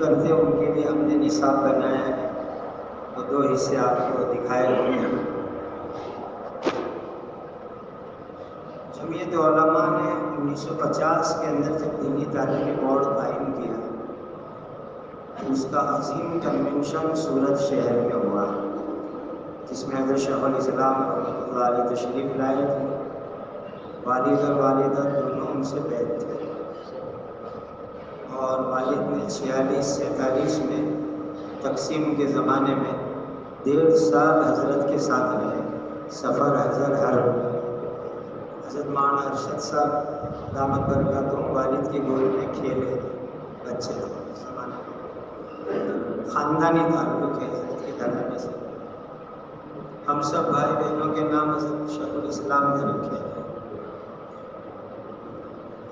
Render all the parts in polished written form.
کرتے ان کے لیے ہم نے نصاب بنایا ہے، تو 2 حصے آپ کو دکھائے ہوئے ہیں۔ جمعیت علماء نے 1950 کے اندر جب دینی تعلیمی بورڈ قائم کیا، اس کا عظیم کنونشن سورت شہر میں ہوا، جس میں حضرت شیخ الاسلام رحمۃ اللہ علیہ تشریف لائے تھے۔ والد اور والدہ دونوں ان سے بیعت تھے، اور والد نے 46-47 میں تقسیم کے زمانے میں 1.5 سال حضرت کے ساتھ رہے، سفر حضر ہر حضرت مولانا ارشد صاحب دامت برکاتہم والد کی گود میں کھیلے بچے تھے۔ اس زمانے میں خاندانی تعلق ہے حضرت کے گھرانے سے، ہم سب بھائی بہنوں کے نام حضرت شیخ الاسلام نے رکھے ہیں۔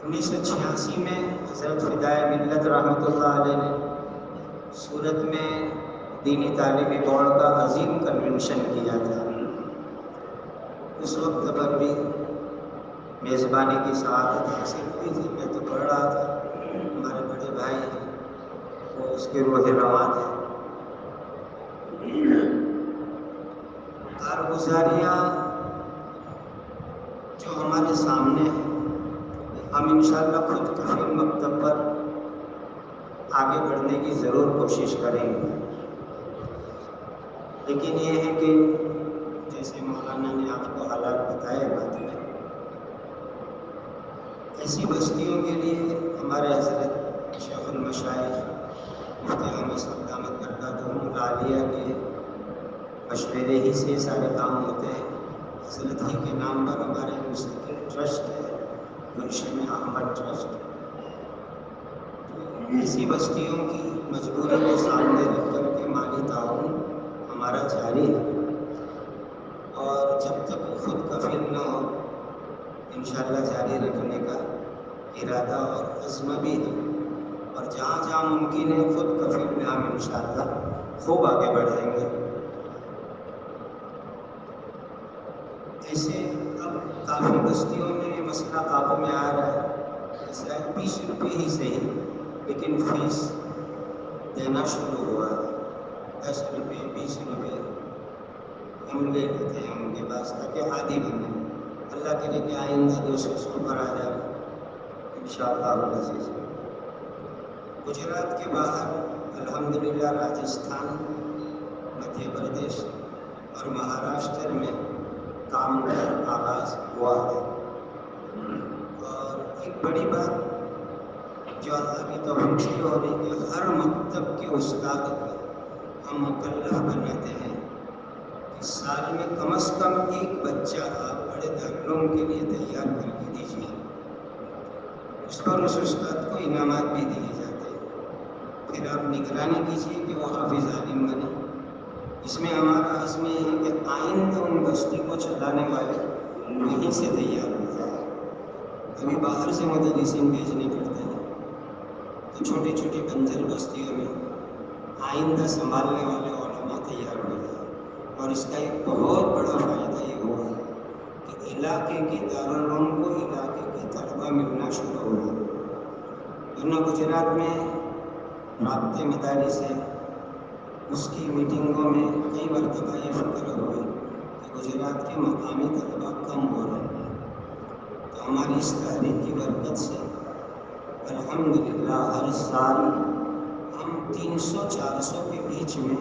1986 میں حضرت فدائے ملت رحمۃ اللہ علیہ نے سورت میں دینی تعلیمی بورڈ کا عظیم کنونشن کیا تھا۔ اس وقت پر بھی میزبانی کی سعادت حاصل ہوئی تھی، میں تو پڑھ رہا تھا، ہمارے بڑے بھائی وہ اس کے روح رواں تھے۔ کارگزاریاں جو ہمارے سامنے ہیں، ہم انشاءاللہ خود کفیل مکتب پر آگے بڑھنے کی ضرور کوشش کریں گے، لیکن یہ ہے کہ جیسے مولانا نے آپ کو حالات بتائے بات میں، ایسی بستیوں کے لیے ہمارے حضرت شیخ المشائخ مفتی احمد صاحب دامت برکاتہم العالیہ کے مشورے ہی سے سارے کام ہوتے ہیں۔ حضرت ہی کے نام پر ہمارے مستقل ٹرسٹ ہے، گلشن احمد ٹرسٹ۔ ایسی بستیوں کی مجبوری کو سامنے رکھ کر کے مالی تعاون ہمارا جاری ہے، اور جب تک خود کفیل نہ ہو انشاءاللہ جاری رکھنے کا ارادہ اور عزم بھی ہے، اور جہاں جہاں ممکن ہے خود کفیل میں ہم انشاءاللہ خوب آگے بڑھیں گے۔ ایسے اب کافی بستیوں میں یہ مسئلہ قابو میں آ رہا ہے، جیسے 20 روپے ہی صحیح لیکن فیس دینا شروع ہوا ہے، 10 روپے 20 روپے ہم لے لیتے ہیں ان کے پاس تاکہ عادی بنے۔ اللہ کرے کہ آئندہ 200 پر آ جائے انشاءاللہ العزیز۔ گجرات کے باہر الحمدللہ راجستھان، مدھیہ پردیش اور مہاراشٹر میں کام کا آغاز ہوا ہے، اور ایک بڑی بات جو اللہ کی توفیق سے ہو رہی ہے کہ ہر مکتب کے استاد کو ہم مکلف بناتے ہیں کہ سال میں کم از کم ایک بچہ آپ بڑے دارالعلوم کے لیے تیار کر کے دیجیے، اس پر اس استاد کو انعامات بھی دیے جاتے ہیں، پھر آپ نگرانی کیجیے کہ وہ حافظ عالم بنے۔ اس میں ہمارا عزم یہ ہے کہ آئندہ ان بستی کو چلانے والے وہیں سے تیار ہو جائے۔ ابھی باہر سے مدرسین بھیجنے پڑتے ہیں، تو چھوٹی چھوٹی بنجر بستیوں میں آئندہ سنبھالنے والے علماء تیار ہو جائے، اور اس کا ایک بہت بڑا فائدہ یہ ہوگا کہ علاقے کے دارالعلوم کو علاقے کے طلبہ ملنا شروع ہو گئے۔ ورنہ گجرات میں رابطے مدارس ہے، اس کی میٹنگوں میں کئی مرتبہ یہ فکر ہوئی کہ گجرات کے مقامی طلبہ کم ہو رہے ہیں، تو ہماری اس تحریک کی برکت سے الحمدللہ ہر سال ہم 300-400 کے بیچ میں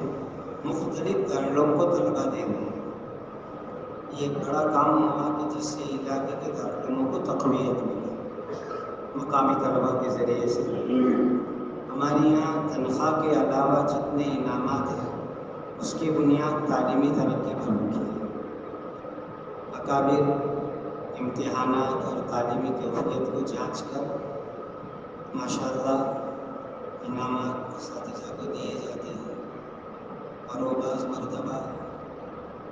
مختلف دارالعلوم کو طلبہ دے رہے ہیں۔ یہ ایک بڑا کام ہوا کہ جس سے علاقے کے دارالعلوموں کو تقویت ملی مقامی طلبہ کے ذریعے سے۔ ہمارے یہاں تنخواہ کے علاوہ جتنے انعامات ہیں اس کی بنیاد تعلیمی ترقی پر رکھی ہے۔ اکابر امتحانات اور تعلیمی کیفیت کو جانچ کر ماشاءاللہ انعامات اساتذہ کو دیے جاتے ہیں، اور وہ بعض مرتبہ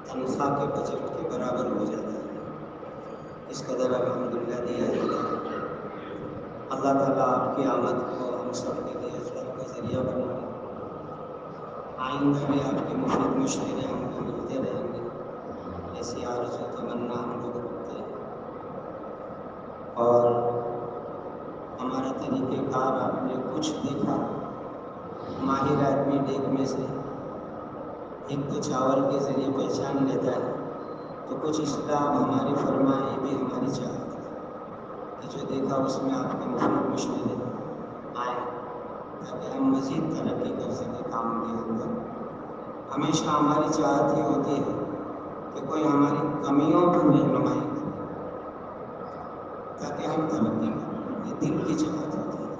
تنخواہ کے بجٹ کے برابر ہو جاتا ہے، اس قدر الحمدللہ دیا جاتا ہے۔ اللہ تعالیٰ آپ کی آمد کو ہم سب کے لیے خیر کا ذریعہ بنائے، آئندہ بھی آپ کے مفید مشورے ہم کو ملتے رہیں گے، ایسی آرزو تمنا ہم لوگ رکھتے ہیں، اور ہمارا طریقہ کار آپ نے کچھ دیکھا، ایک میں سے ایک تو چاول کے ذریعے پہچان لیتا ہے، تو کچھ اصلاح ہماری فرمائے، یہ بھی ہماری چاہت ہے کہ جو دیکھا اس میں آپ کے مفید مشورے آئیں تاکہ ہم مزید ترقی کر سکیں کام کے اندر۔ ہمیشہ ہماری چاہت یہ ہوتی ہے کہ کوئی ہماری کمیوں پر رہنمائی کرے تاکہ ہم ترقی کریں، یہ دل کی چاہت ہوتی ہے۔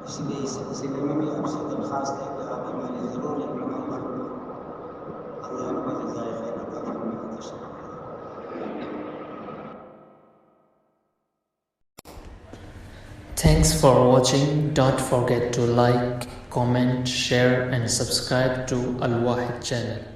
اس لیے اس سلسلے میں بھی آپ سے درخواست ہے کہ آپ ہماری ضرور رہنمائی فرمائیں۔ اللہ آپ کو جزائے خیر عطا فرمائے۔ تشریف Thanks for watching. Don't forget to like, comment, share and subscribe to Al Wahid channel.